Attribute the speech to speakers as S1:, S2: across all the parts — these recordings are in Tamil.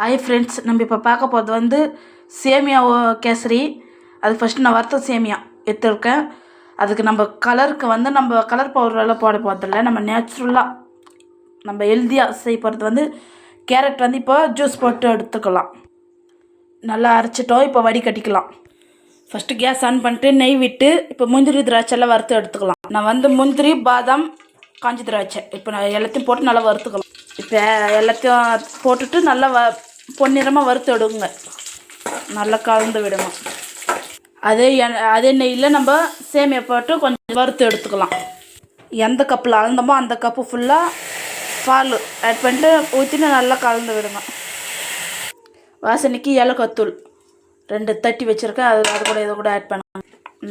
S1: ஹாய் ஃப்ரெண்ட்ஸ், நம்ம இப்போ பார்க்க போகிறது வந்து சேமியா கேசரி. அது ஃபஸ்ட்டு நான் வறுத்த சேமியா எடுத்துருக்கேன். அதுக்கு நம்ம கலருக்கு வந்து நம்ம கலர் பவுடரெல்லாம் போட போகிறதில்ல. நம்ம நேச்சுரலாக நம்ம ஹெல்த்தியாக செய்ய போகிறது வந்து கேரட் வந்து இப்போ ஜூஸ் போட்டு எடுத்துக்கலாம். நல்லா அரைச்சிட்டோம். இப்போ வடிகட்டிக்கலாம். ஃபஸ்ட்டு கேஸ் ஆன் பண்ணிட்டு நெய் விட்டு இப்போ முந்திரி திராட்சைலாம் வறுத்து எடுத்துக்கலாம். நான் வந்து முந்திரி, பாதாம், காஞ்சி திராட்சை இப்போ நான் எல்லாத்தையும் போட்டு நல்லா வறுத்துக்கலாம். இப்போ எல்லாத்தையும் போட்டுட்டு நல்லா பொன்னிறமாக வறுத்து எடுங்க. நல்லா கலந்து விடுங்க. அதே நெய்யில் நம்ம சேமியா போட்டு கொஞ்சம் வறுத்து எடுத்துக்கலாம். எந்த கப்பில் அளந்தோமோ அந்த கப்பு ஃபுல்லாக பால் ஆட் பண்ணிட்டு ஊற்றிட்டு நல்லா கலந்து விடுங்க. வாசனைக்கு ஏலக்காய்த்தூள் 2 தட்டி வச்சுருக்கேன். அது கூட இதை கூட ஆட் பண்ணுங்க.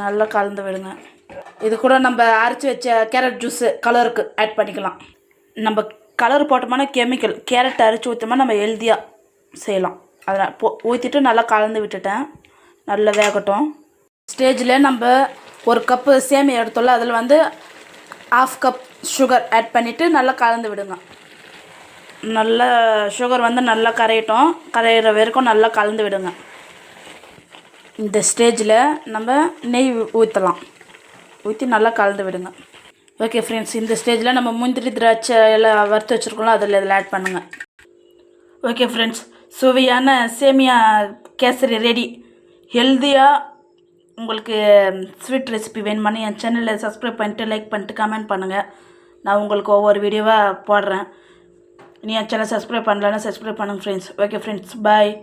S1: நல்லா கலந்து விடுங்க. இது கூட நம்ம அரைச்சி வச்ச கேரட் ஜூஸு கலருக்கு ஆட் பண்ணிக்கலாம். நம்ம கலர் போட்டோம்னா கெமிக்கல். கேரட் அரைச்சி ஊற்றோம்னா நம்ம ஹெல்த்தியாக செய்யலாம். அதை ஊற்றிட்டு நல்லா கலந்து விட்டுட்டேன். நல்லா வேகட்டும். ஸ்டேஜில் நம்ம ஒரு கப்பு சேமியா எடுத்தோம்ல, அதில் வந்து 1/2 கப் சுகர் ஆட் பண்ணிவிட்டு நல்லா கலந்து விடுங்க. நல்லா சுகர் வந்து நல்லா கரையிற வரைக்கும் நல்லா கலந்து விடுங்க. இந்த ஸ்டேஜில் நம்ம நெய் ஊற்றி நல்லா கலந்து விடுங்க. ஓகே ஃப்ரெண்ட்ஸ், இந்த ஸ்டேஜில் நம்ம முந்திரி திராட்சை எல்லாம் வறுத்து வச்சுருக்கோம்ல, இதில் ஆட் பண்ணுங்கள். ஓகே ஃப்ரெண்ட்ஸ், சுவையான சேமியா கேசரி ரெடி. ஹெல்த்தியாக உங்களுக்கு ஸ்வீட் ரெசிபி வேணுமானு என் சேனலில் சப்ஸ்கிரைப் பண்ணிட்டு லைக் பண்ணிட்டு கமெண்ட் பண்ணுங்கள். நான் உங்களுக்கு ஒவ்வொரு வீடியோவாக போடுறேன். நீ என் சேனல் சப்ஸ்கிரைப் பண்ணலன்னா சப்ஸ்கிரைப் பண்ணுங்கள் ஃப்ரெண்ட்ஸ். ஓகே ஃப்ரெண்ட்ஸ், பாய்.